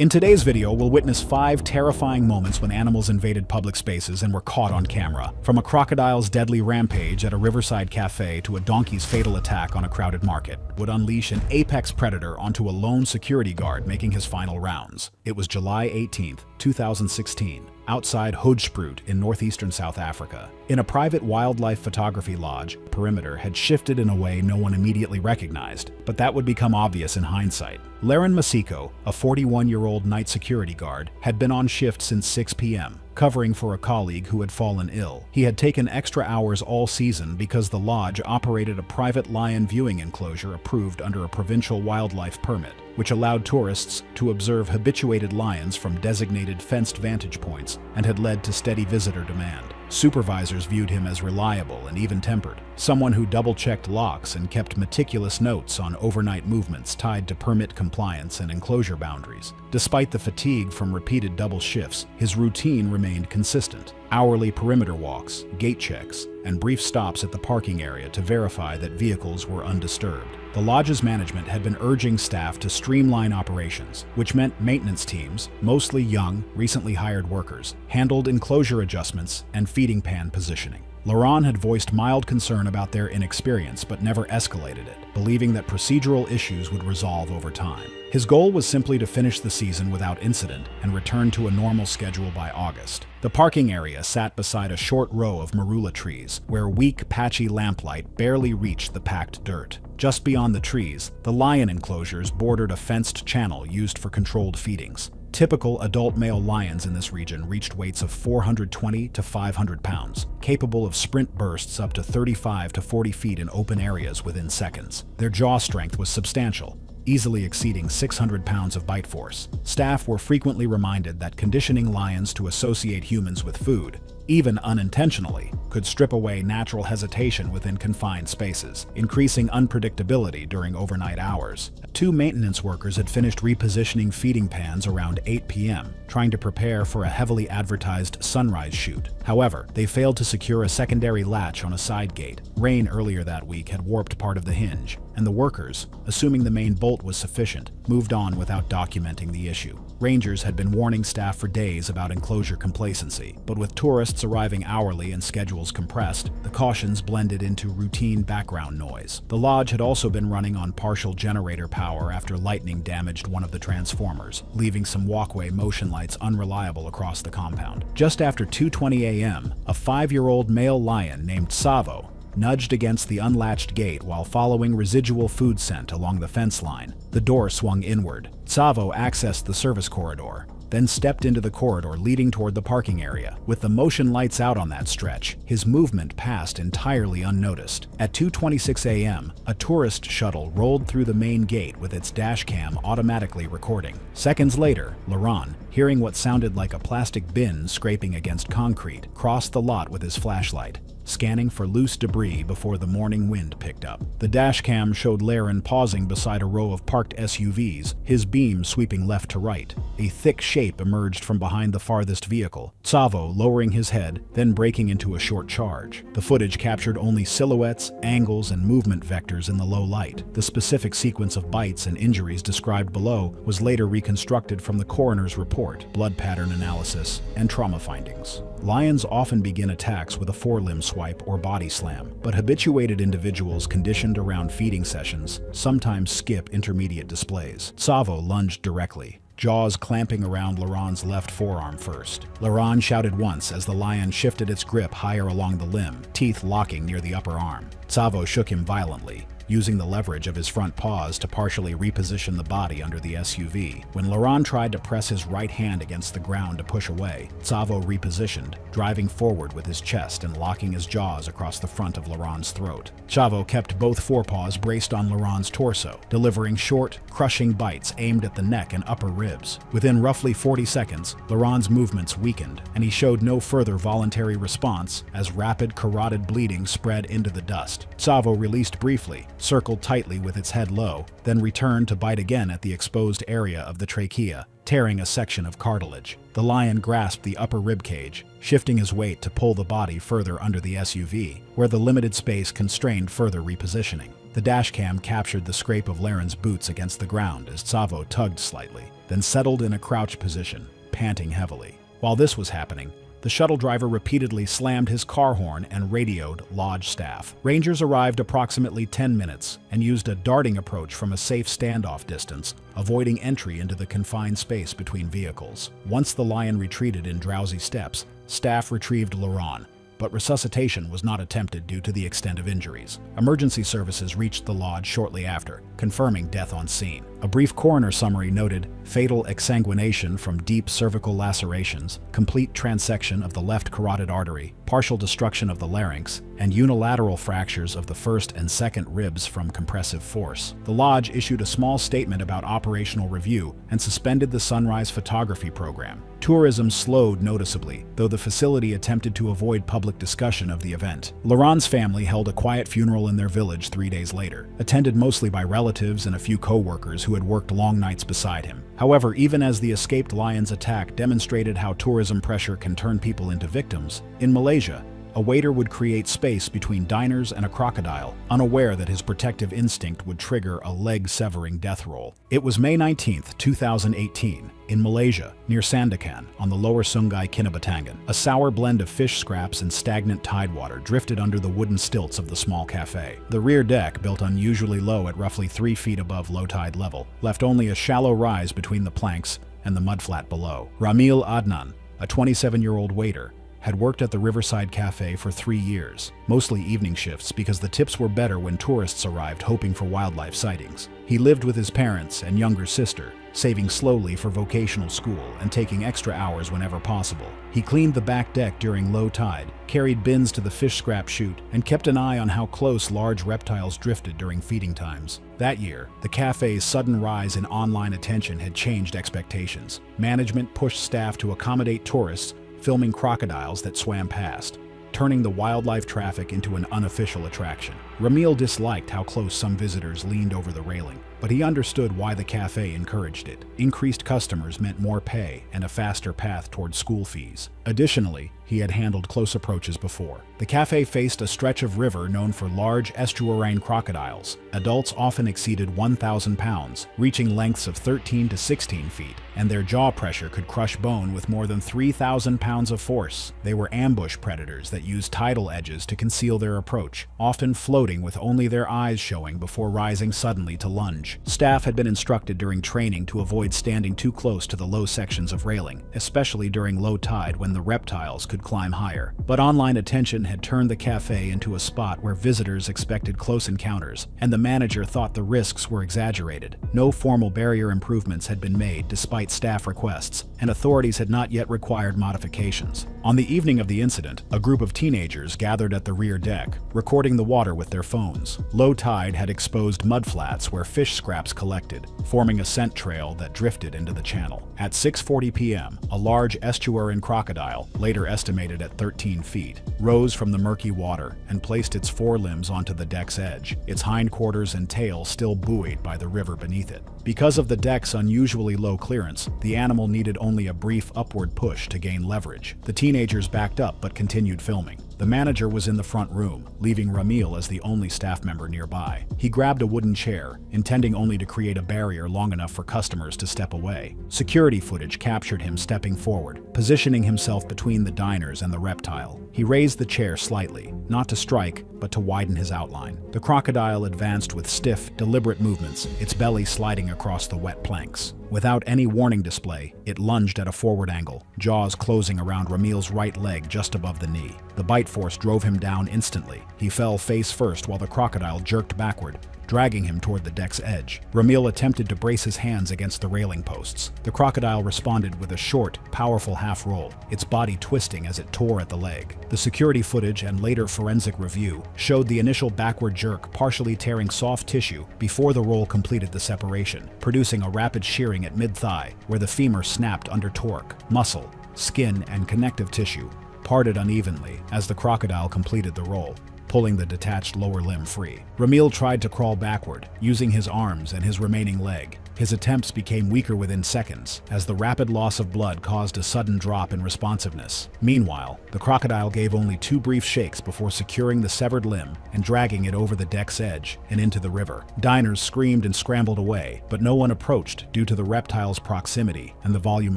In today's video, we'll witness 5 terrifying moments when animals invaded public spaces and were caught on camera. From a crocodile's deadly rampage at a riverside cafe to a donkey's fatal attack on a crowded market, would unleash an apex predator onto a lone security guard making his final rounds. It was July 18, 2016. Outside Hoedspruit in northeastern South Africa. In a private wildlife photography lodge, perimeter had shifted in a way no one immediately recognized, but that would become obvious in hindsight. Laren Masiko, a 41-year-old night security guard, had been on shift since 6 p.m., covering for a colleague who had fallen ill. He had taken extra hours all season because the lodge operated a private lion viewing enclosure approved under a provincial wildlife permit, which allowed tourists to observe habituated lions from designated fenced vantage points and had led to steady visitor demand. Supervisors viewed him as reliable and even-tempered, someone who double-checked locks and kept meticulous notes on overnight movements tied to permit compliance and enclosure boundaries. Despite the fatigue from repeated double shifts, his routine remained consistent. Hourly perimeter walks, gate checks, and brief stops at the parking area to verify that vehicles were undisturbed. The lodge's management had been urging staff to streamline operations, which meant maintenance teams, mostly young, recently hired workers, handled enclosure adjustments and feeding pan positioning. Laurent had voiced mild concern about their inexperience but never escalated it, believing that procedural issues would resolve over time. His goal was simply to finish the season without incident and return to a normal schedule by August. The parking area sat beside a short row of marula trees, where weak, patchy lamplight barely reached the packed dirt. Just beyond the trees, the lion enclosures bordered a fenced channel used for controlled feedings. Typical adult male lions in this region reached weights of 420 to 500 pounds, capable of sprint bursts up to 35 to 40 feet in open areas within seconds. Their jaw strength was substantial, easily exceeding 600 pounds of bite force. Staff were frequently reminded that conditioning lions to associate humans with food, even unintentionally, could strip away natural hesitation within confined spaces, increasing unpredictability during overnight hours. 2 maintenance workers had finished repositioning feeding pans around 8 p.m., trying to prepare for a heavily advertised sunrise shoot. However, they failed to secure a secondary latch on a side gate. Rain earlier that week had warped part of the hinge, and the workers, assuming the main bolt was sufficient, moved on without documenting the issue. Rangers had been warning staff for days about enclosure complacency, but with tourists arriving hourly and schedules compressed, the cautions blended into routine background noise. The lodge had also been running on partial generator power after lightning damaged one of the transformers, leaving some walkway motion lights unreliable across the compound. Just after 2:20 a.m., a 5-year-old male lion named Savo nudged against the unlatched gate while following residual food scent along the fence line. The door swung inward. Savo accessed the service corridor, then stepped into the corridor leading toward the parking area. With the motion lights out on that stretch, his movement passed entirely unnoticed. At 2:26 a.m., a tourist shuttle rolled through the main gate with its dash cam automatically recording. Seconds later, Laurent, hearing what sounded like a plastic bin scraping against concrete, crossed the lot with his flashlight, scanning for loose debris before the morning wind picked up. The dashcam showed Laren pausing beside a row of parked SUVs, his beam sweeping left to right. A thick shape emerged from behind the farthest vehicle, Savo lowering his head, then breaking into a short charge. The footage captured only silhouettes, angles, and movement vectors in the low light. The specific sequence of bites and injuries described below was later reconstructed from the coroner's report, blood pattern analysis, and trauma findings. Lions often begin attacks with a forelimb swipe or body slam, but habituated individuals conditioned around feeding sessions sometimes skip intermediate displays. Savo lunged directly, jaws clamping around Laurent's left forearm first. Laurent shouted once as the lion shifted its grip higher along the limb, teeth locking near the upper arm. Savo shook him violently, using the leverage of his front paws to partially reposition the body under the SUV. When Laurent tried to press his right hand against the ground to push away, Savo repositioned, driving forward with his chest and locking his jaws across the front of Laurent's throat. Savo kept both forepaws braced on Laurent's torso, delivering short, crushing bites aimed at the neck and upper ribs. Within roughly 40 seconds, Laurent's movements weakened, and he showed no further voluntary response as rapid carotid bleeding spread into the dust. Savo released briefly, circled tightly with its head low, then returned to bite again at the exposed area of the trachea, tearing a section of cartilage. The lion grasped the upper rib cage, shifting his weight to pull the body further under the SUV, where the limited space constrained further repositioning. The dashcam captured the scrape of Laren's boots against the ground as Savo tugged slightly, then settled in a crouched position, panting heavily. While this was happening, the shuttle driver repeatedly slammed his car horn and radioed lodge staff. Rangers arrived approximately 10 minutes and used a darting approach from a safe standoff distance, avoiding entry into the confined space between vehicles. Once the lion retreated in drowsy steps, staff retrieved Laurent, but resuscitation was not attempted due to the extent of injuries. Emergency services reached the lodge shortly after, confirming death on scene. A brief coroner summary noted fatal exsanguination from deep cervical lacerations, complete transection of the left carotid artery, partial destruction of the larynx, and unilateral fractures of the first and second ribs from compressive force. The lodge issued a small statement about operational review and suspended the sunrise photography program. Tourism slowed noticeably, though the facility attempted to avoid public discussion of the event. Laurent's family held a quiet funeral in their village 3 days later, attended mostly by relatives and a few co-workers who had worked long nights beside him. However, even as the escaped lion's attack demonstrated how tourism pressure can turn people into victims, in Malaysia, a waiter would create space between diners and a crocodile, unaware that his protective instinct would trigger a leg-severing death roll. It was May 19, 2018, in Malaysia, near Sandakan, on the lower Sungai Kinabatangan. A sour blend of fish scraps and stagnant tidewater drifted under the wooden stilts of the small cafe. The rear deck, built unusually low at roughly 3 feet above low tide level, left only a shallow rise between the planks and the mudflat below. Ramil Adnan, a 27-year-old waiter, had worked at the Riverside Cafe for 3 years, mostly evening shifts because the tips were better when tourists arrived hoping for wildlife sightings. He lived with his parents and younger sister, saving slowly for vocational school and taking extra hours whenever possible. He cleaned the back deck during low tide, carried bins to the fish scrap chute, and kept an eye on how close large reptiles drifted during feeding times. That year, the cafe's sudden rise in online attention had changed expectations. Management pushed staff to accommodate tourists, filming crocodiles that swam past, turning the wildlife traffic into an unofficial attraction. Ramil disliked how close some visitors leaned over the railing, but he understood why the cafe encouraged it. Increased customers meant more pay and a faster path toward school fees. Additionally, he had handled close approaches before. The cafe faced a stretch of river known for large estuarine crocodiles. Adults often exceeded 1,000 pounds, reaching lengths of 13 to 16 feet, and their jaw pressure could crush bone with more than 3,000 pounds of force. They were ambush predators that used tidal edges to conceal their approach, often floating with only their eyes showing before rising suddenly to lunge. Staff had been instructed during training to avoid standing too close to the low sections of railing, especially during low tide when the reptiles could climb higher. But online attention had turned the cafe into a spot where visitors expected close encounters, and the manager thought the risks were exaggerated. No formal barrier improvements had been made despite staff requests, and authorities had not yet required modifications. On the evening of the incident, a group of teenagers gathered at the rear deck, recording the water with their phones. Low tide had exposed mudflats where fish scraps collected, forming a scent trail that drifted into the channel. At 6:40 p.m., a large estuarine crocodile, later estimated at 13 feet, rose from the murky water and placed its forelimbs onto the deck's edge, its hindquarters and tail still buoyed by the river beneath it. Because of the deck's unusually low clearance, the animal needed only a brief upward push to gain leverage. The teenagers backed up but continued filming. The manager was in the front room, leaving Ramil as the only staff member nearby. He grabbed a wooden chair, intending only to create a barrier long enough for customers to step away. Security footage captured him stepping forward, positioning himself between the diners and the reptile. He raised the chair slightly, not to strike, but to widen his outline. The crocodile advanced with stiff, deliberate movements, its belly sliding across the wet planks. Without any warning display, it lunged at a forward angle, jaws closing around Ramil's right leg just above the knee. The bite force drove him down instantly. He fell face first while the crocodile jerked backward, dragging him toward the deck's edge. Ramil attempted to brace his hands against the railing posts. The crocodile responded with a short, powerful half roll, its body twisting as it tore at the leg. The security footage and later forensic review showed the initial backward jerk partially tearing soft tissue before the roll completed the separation, producing a rapid shearing at mid-thigh, where the femur snapped under torque. Muscle, skin, and connective tissue parted unevenly as the crocodile completed the roll, pulling the detached lower limb free. Ramil tried to crawl backward, using his arms and his remaining leg, His attempts became weaker within seconds, as the rapid loss of blood caused a sudden drop in responsiveness. Meanwhile, the crocodile gave only 2 brief shakes before securing the severed limb and dragging it over the deck's edge and into the river. Diners screamed and scrambled away, but no one approached due to the reptile's proximity and the volume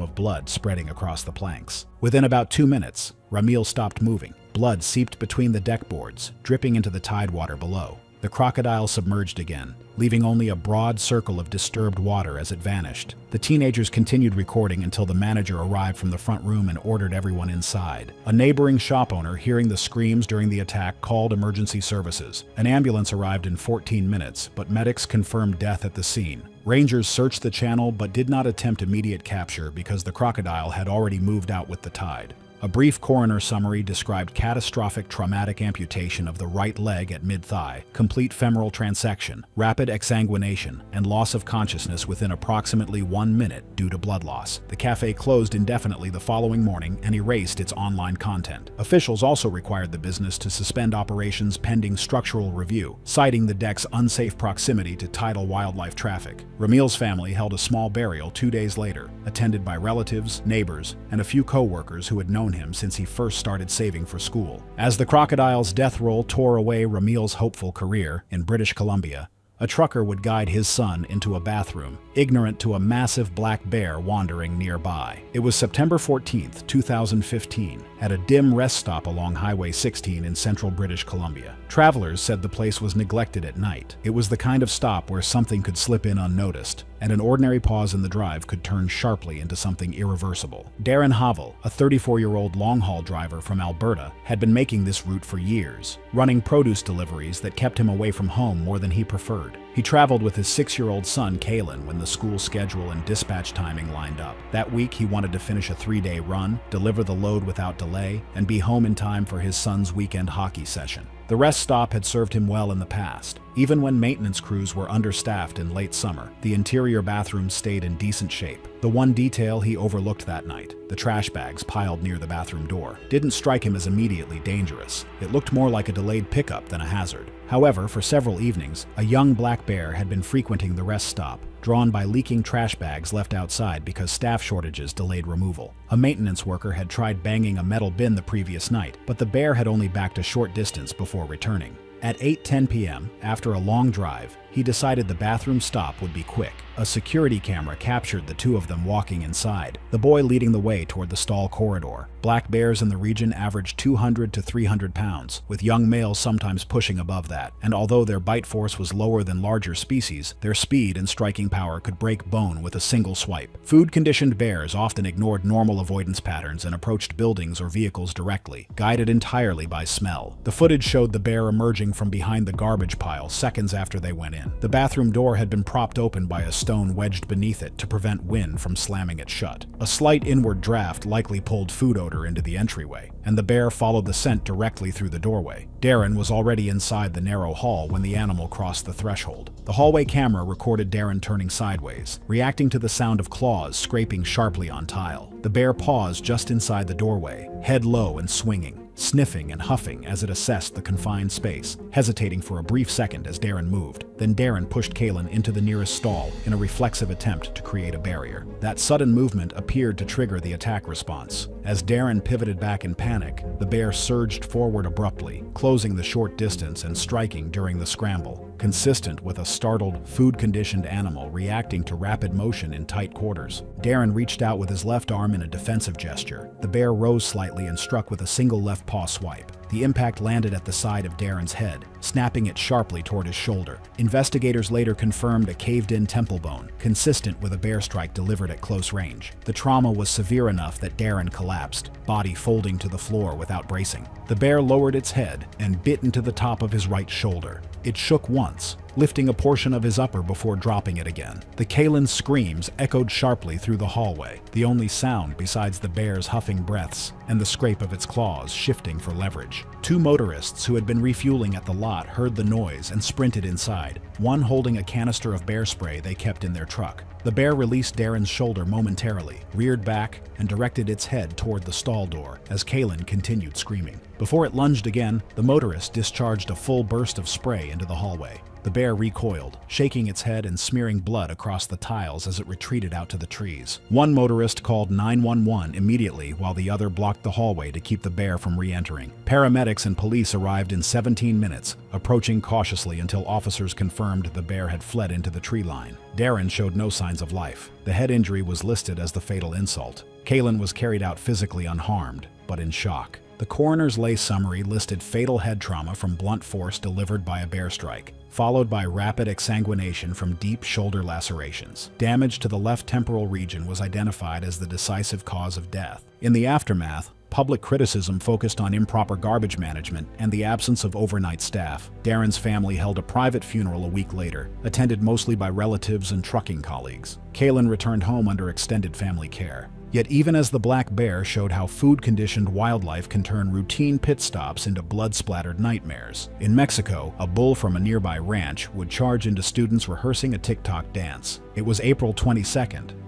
of blood spreading across the planks. Within about 2 minutes, Ramil stopped moving. Blood seeped between the deck boards, dripping into the tidewater below. The crocodile submerged again, leaving only a broad circle of disturbed water as it vanished. The teenagers continued recording until the manager arrived from the front room and ordered everyone inside. A neighboring shop owner, hearing the screams during the attack, called emergency services. An ambulance arrived in 14 minutes, but medics confirmed death at the scene. Rangers searched the channel but did not attempt immediate capture because the crocodile had already moved out with the tide. A brief coroner summary described catastrophic traumatic amputation of the right leg at mid-thigh, complete femoral transection, rapid exsanguination, and loss of consciousness within approximately 1 minute due to blood loss. The cafe closed indefinitely the following morning and erased its online content. Officials also required the business to suspend operations pending structural review, citing the deck's unsafe proximity to tidal wildlife traffic. Ramil's family held a small burial 2 days later, attended by relatives, neighbors, and a few co-workers who had known him since he first started saving for school. As the crocodile's death roll tore away Ramil's hopeful career in British Columbia, a trucker would guide his son into a bathroom, ignorant to a massive black bear wandering nearby. It was September 14th, 2015, at a dim rest stop along Highway 16 in central British Columbia. Travelers said the place was neglected at night. It was the kind of stop where something could slip in unnoticed, and an ordinary pause in the drive could turn sharply into something irreversible. Darren Havel, a 34-year-old long-haul driver from Alberta, had been making this route for years, running produce deliveries that kept him away from home more than he preferred. He traveled with his 6-year-old son, Kalen, when the school schedule and dispatch timing lined up. That week, he wanted to finish a 3-day run, deliver the load without delay, and be home in time for his son's weekend hockey session. The rest stop had served him well in the past. Even when maintenance crews were understaffed in late summer, the interior bathrooms stayed in decent shape. The one detail he overlooked that night, the trash bags piled near the bathroom door, didn't strike him as immediately dangerous. It looked more like a delayed pickup than a hazard. However, for several evenings, a young black bear had been frequenting the rest stop, drawn by leaking trash bags left outside because staff shortages delayed removal. A maintenance worker had tried banging a metal bin the previous night, but the bear had only backed a short distance before returning. At 8:10 p.m., after a long drive, he decided the bathroom stop would be quick. A security camera captured the two of them walking inside, the boy leading the way toward the stall corridor. Black bears in the region averaged 200 to 300 pounds, with young males sometimes pushing above that, and although their bite force was lower than larger species, their speed and striking power could break bone with a single swipe. Food-conditioned bears often ignored normal avoidance patterns and approached buildings or vehicles directly, guided entirely by smell. The footage showed the bear emerging from behind the garbage pile seconds after they went in. The bathroom door had been propped open by a stone wedged beneath it to prevent wind from slamming it shut. A slight inward draft likely pulled food odor into the entryway, and the bear followed the scent directly through the doorway. Darren was already inside the narrow hall when the animal crossed the threshold. The hallway camera recorded Darren turning sideways, reacting to the sound of claws scraping sharply on tile. The bear paused just inside the doorway, head low and swinging, sniffing and huffing as it assessed the confined space, hesitating for a brief second as Darren moved. Then Darren pushed Kalen into the nearest stall in a reflexive attempt to create a barrier. That sudden movement appeared to trigger the attack response. As Darren pivoted back in panic, the bear surged forward abruptly, closing the short distance and striking during the scramble, consistent with a startled, food-conditioned animal reacting to rapid motion in tight quarters. Darren reached out with his left arm in a defensive gesture. The bear rose slightly and struck with a single left paw swipe. The impact landed at the side of Darren's head, snapping it sharply toward his shoulder. Investigators later confirmed a caved-in temple bone, consistent with a bear strike delivered at close range. The trauma was severe enough that Darren collapsed, body folding to the floor without bracing. The bear lowered its head and bit into the top of his right shoulder. It shook once, lifting a portion of his upper before dropping it again. The Kalen's screams echoed sharply through the hallway, the only sound besides the bear's huffing breaths and the scrape of its claws shifting for leverage. Two motorists who had been refueling at the lot heard the noise and sprinted inside, one holding a canister of bear spray they kept in their truck. The bear released Darren's shoulder momentarily, reared back, and directed its head toward the stall door as Kaylin continued screaming. Before it lunged again, the motorist discharged a full burst of spray into the hallway. The bear recoiled, shaking its head and smearing blood across the tiles as it retreated out to the trees. One motorist called 911 immediately while the other blocked the hallway to keep the bear from re-entering. Paramedics and police arrived in 17 minutes, approaching cautiously until officers confirmed the bear had fled into the tree line. Darren showed no signs of life. The head injury was listed as the fatal insult. Kaylin was carried out physically unharmed, but in shock. The coroner's lay summary listed fatal head trauma from blunt force delivered by a bear strike, followed by rapid exsanguination from deep shoulder lacerations. Damage to the left temporal region was identified as the decisive cause of death. In the aftermath, public criticism focused on improper garbage management and the absence of overnight staff. Darren's family held a private funeral a week later, attended mostly by relatives and trucking colleagues. Kaylin returned home under extended family care. Yet even as the black bear showed how food-conditioned wildlife can turn routine pit stops into blood-splattered nightmares. In Mexico, a bull from a nearby ranch would charge into students rehearsing a TikTok dance. It was April 22,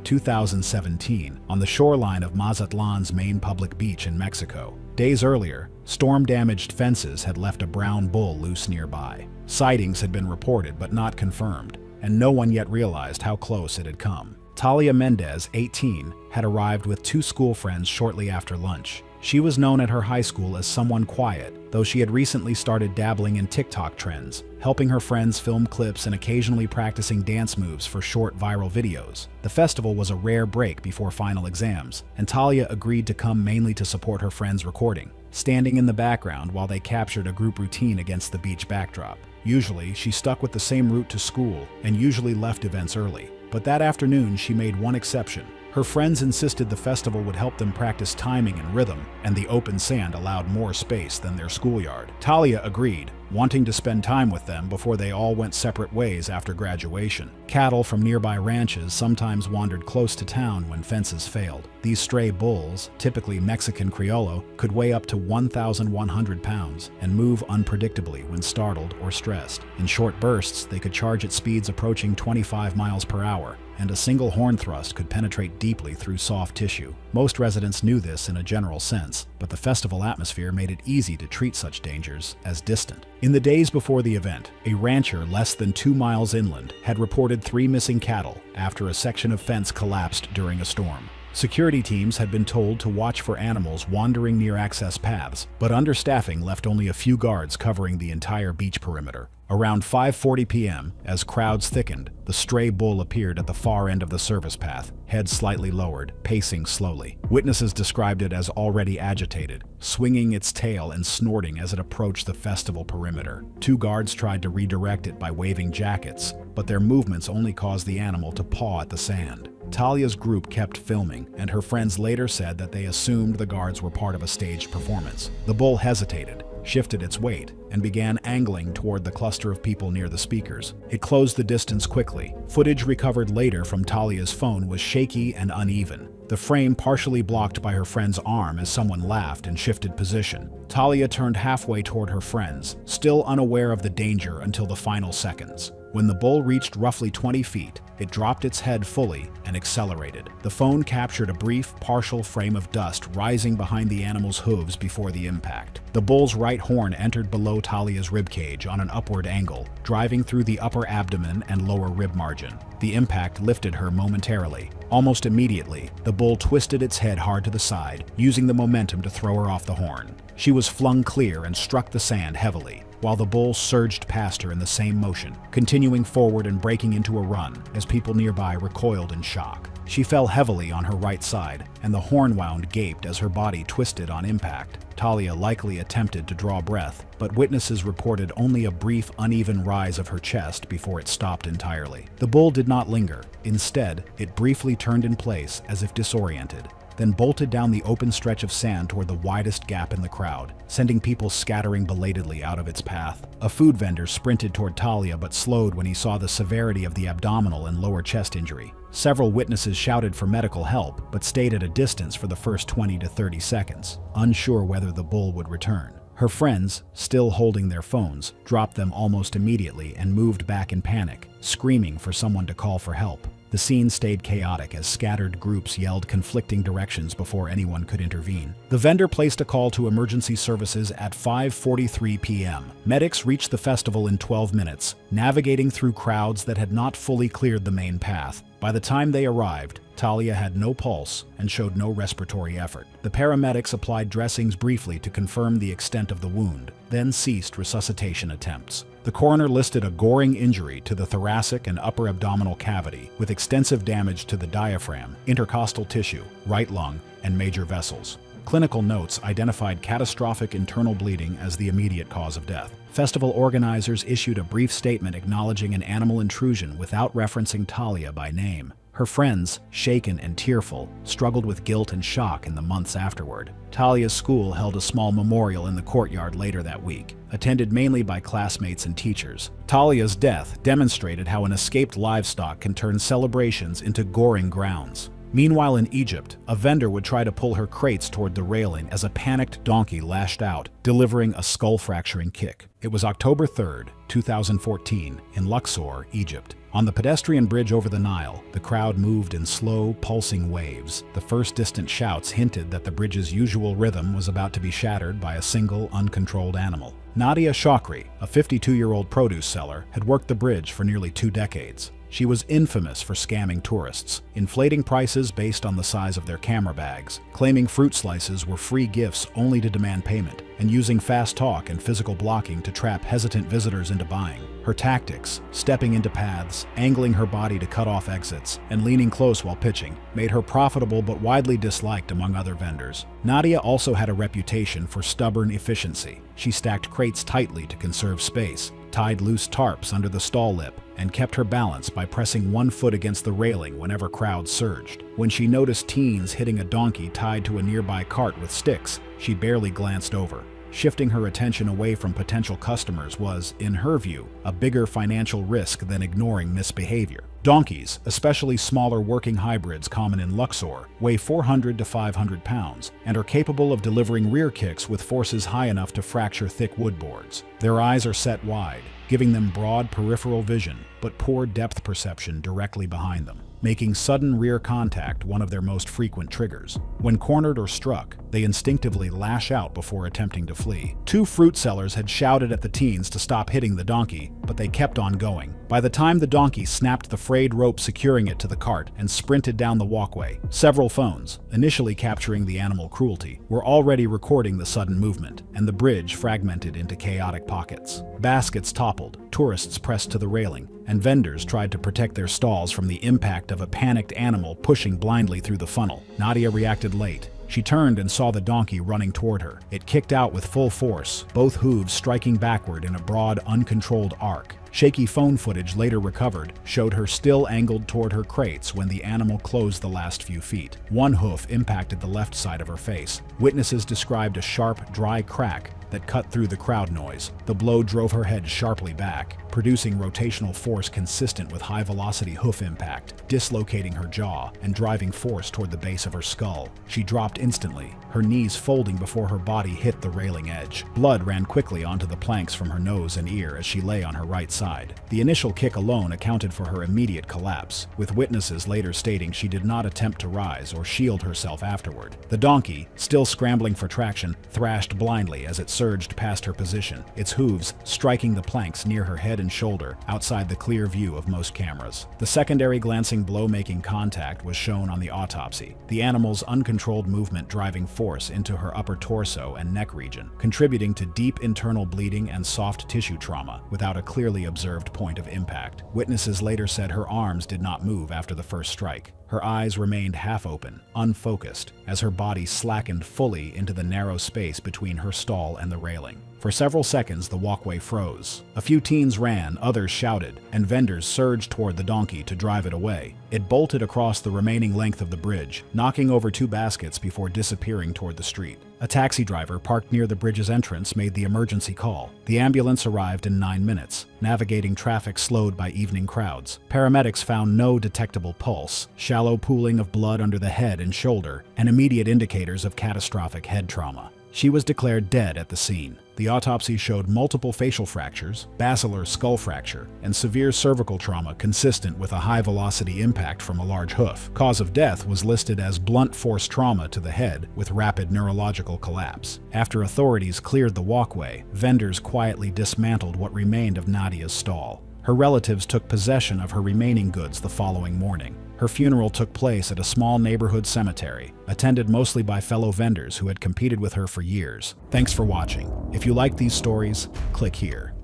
2017, on the shoreline of Mazatlan's main public beach in Mexico. Days earlier, storm-damaged fences had left a brown bull loose nearby. Sightings had been reported but not confirmed, and no one yet realized how close it had come. Talia Mendez, 18, had arrived with two school friends shortly after lunch. She was known at her high school as someone quiet, though she had recently started dabbling in TikTok trends, helping her friends film clips and occasionally practicing dance moves for short viral videos. The festival was a rare break before final exams, and Talia agreed to come mainly to support her friends' recording, standing in the background while they captured a group routine against the beach backdrop. Usually, she stuck with the same route to school and usually left events early. But that afternoon, she made one exception. Her friends insisted the festival would help them practice timing and rhythm, and the open sand allowed more space than their schoolyard. Talia agreed, wanting to spend time with them before they all went separate ways after graduation. Cattle from nearby ranches sometimes wandered close to town when fences failed. These stray bulls, typically Mexican Criollo, could weigh up to 1,100 pounds and move unpredictably when startled or stressed. In short bursts, they could charge at speeds approaching 25 miles per hour, and a single horn thrust could penetrate deeply through soft tissue. Most residents knew this in a general sense, but the festival atmosphere made it easy to treat such dangers as distant. In the days before the event, a rancher less than 2 miles inland had reported 3 missing cattle after a section of fence collapsed during a storm. Security teams had been told to watch for animals wandering near access paths, but understaffing left only a few guards covering the entire beach perimeter. Around 5:40 p.m., as crowds thickened, the stray bull appeared at the far end of the service path, head slightly lowered, pacing slowly. Witnesses described it as already agitated, swinging its tail and snorting as it approached the festival perimeter. 2 guards tried to redirect it by waving jackets, but their movements only caused the animal to paw at the sand. Talia's group kept filming, and her friends later said that they assumed the guards were part of a staged performance. The bull hesitated, shifted its weight, and began angling toward the cluster of people near the speakers. It closed the distance quickly. Footage recovered later from Talia's phone was shaky and uneven, the frame partially blocked by her friend's arm as someone laughed and shifted position. Talia turned halfway toward her friends, still unaware of the danger until the final seconds. When the bull reached roughly 20 feet, it dropped its head fully and accelerated. The phone captured a brief, partial frame of dust rising behind the animal's hooves before the impact. The bull's right horn entered below Talia's ribcage on an upward angle, driving through the upper abdomen and lower rib margin. The impact lifted her momentarily. Almost immediately, the bull twisted its head hard to the side, using the momentum to throw her off the horn. She was flung clear and struck the sand heavily, while the bull surged past her in the same motion, continuing forward and breaking into a run as people nearby recoiled in shock. She fell heavily on her right side, and the horn wound gaped as her body twisted on impact. Talia likely attempted to draw breath, but witnesses reported only a brief, uneven rise of her chest before it stopped entirely. The bull did not linger. Instead, it briefly turned in place as if disoriented, then bolted down the open stretch of sand toward the widest gap in the crowd, sending people scattering belatedly out of its path. A food vendor sprinted toward Talia but slowed when he saw the severity of the abdominal and lower chest injury. Several witnesses shouted for medical help but stayed at a distance for the first 20 to 30 seconds, unsure whether the bull would return. Her friends, still holding their phones, dropped them almost immediately and moved back in panic, screaming for someone to call for help. The scene stayed chaotic as scattered groups yelled conflicting directions before anyone could intervene. The vendor placed a call to emergency services at 5:43 p.m. Medics reached the festival in 12 minutes, navigating through crowds that had not fully cleared the main path. By the time they arrived, Talia had no pulse and showed no respiratory effort. The paramedics applied dressings briefly to confirm the extent of the wound, then ceased resuscitation attempts. The coroner listed a goring injury to the thoracic and upper abdominal cavity, with extensive damage to the diaphragm, intercostal tissue, right lung, and major vessels. Clinical notes identified catastrophic internal bleeding as the immediate cause of death. Festival organizers issued a brief statement acknowledging an animal intrusion without referencing Talia by name. Her friends, shaken and tearful, struggled with guilt and shock in the months afterward. Talia's school held a small memorial in the courtyard later that week, attended mainly by classmates and teachers. Talia's death demonstrated how an escaped livestock can turn celebrations into goring grounds. Meanwhile in Egypt, a vendor would try to pull her crates toward the railing as a panicked donkey lashed out, delivering a skull-fracturing kick. It was October 3, 2014, in Luxor, Egypt. On the pedestrian bridge over the Nile, the crowd moved in slow, pulsing waves. The first distant shouts hinted that the bridge's usual rhythm was about to be shattered by a single, uncontrolled animal. Nadia Shakri, a 52-year-old produce seller, had worked the bridge for nearly 2 decades. She was infamous for scamming tourists, inflating prices based on the size of their camera bags, claiming fruit slices were free gifts only to demand payment, and using fast talk and physical blocking to trap hesitant visitors into buying. Her tactics, stepping into paths, angling her body to cut off exits, and leaning close while pitching, made her profitable but widely disliked among other vendors. Nadia also had a reputation for stubborn efficiency. She stacked crates tightly to conserve space, tied loose tarps under the stall lip, and kept her balance by pressing one foot against the railing whenever crowds surged. When she noticed teens hitting a donkey tied to a nearby cart with sticks, she barely glanced over. Shifting her attention away from potential customers was, in her view, a bigger financial risk than ignoring misbehavior. Donkeys, especially smaller working hybrids common in Luxor, weigh 400 to 500 pounds and are capable of delivering rear kicks with forces high enough to fracture thick wood boards. Their eyes are set wide, giving them broad peripheral vision, but poor depth perception directly behind them, making sudden rear contact one of their most frequent triggers. When cornered or struck, they instinctively lash out before attempting to flee. 2 fruit sellers had shouted at the teens to stop hitting the donkey, but they kept on going. By the time the donkey snapped the frayed rope securing it to the cart and sprinted down the walkway, several phones, initially capturing the animal cruelty, were already recording the sudden movement, and the bridge fragmented into chaotic pockets. Baskets toppled, tourists pressed to the railing, and vendors tried to protect their stalls from the impact of a panicked animal pushing blindly through the funnel. Nadia reacted late. She turned and saw the donkey running toward her. It kicked out with full force, both hooves striking backward in a broad, uncontrolled arc. Shaky phone footage later recovered showed her still angled toward her crates when the animal closed the last few feet. One hoof impacted the left side of her face. Witnesses described a sharp, dry crack that cut through the crowd noise. The blow drove her head sharply back, producing rotational force consistent with high-velocity hoof impact, dislocating her jaw and driving force toward the base of her skull. She dropped instantly, her knees folding before her body hit the railing edge. Blood ran quickly onto the planks from her nose and ear as she lay on her right side. The initial kick alone accounted for her immediate collapse, with witnesses later stating she did not attempt to rise or shield herself afterward. The donkey, still scrambling for traction, thrashed blindly as it surged past her position, its hooves striking the planks near her head and shoulder, outside the clear view of most cameras. The secondary glancing blow making contact was shown on the autopsy, the animal's uncontrolled movement driving force into her upper torso and neck region, contributing to deep internal bleeding and soft tissue trauma without a clearly observed point of impact. Witnesses later said her arms did not move after the first strike. Her eyes remained half open, unfocused, as her body slackened fully into the narrow space between her stall and the railing. For several seconds, the walkway froze. A few teens ran, others shouted, and vendors surged toward the donkey to drive it away. It bolted across the remaining length of the bridge, knocking over 2 baskets before disappearing toward the street. A taxi driver parked near the bridge's entrance made the emergency call. The ambulance arrived in 9 minutes, navigating traffic slowed by evening crowds. Paramedics found no detectable pulse, shallow pooling of blood under the head and shoulder, and immediate indicators of catastrophic head trauma. She was declared dead at the scene. The autopsy showed multiple facial fractures, basilar skull fracture, and severe cervical trauma consistent with a high-velocity impact from a large hoof. Cause of death was listed as blunt force trauma to the head with rapid neurological collapse. After authorities cleared the walkway, vendors quietly dismantled what remained of Nadia's stall. Her relatives took possession of her remaining goods the following morning. Her funeral took place at a small neighborhood cemetery, attended mostly by fellow vendors who had competed with her for years. Thanks for watching. If you like these stories, click here.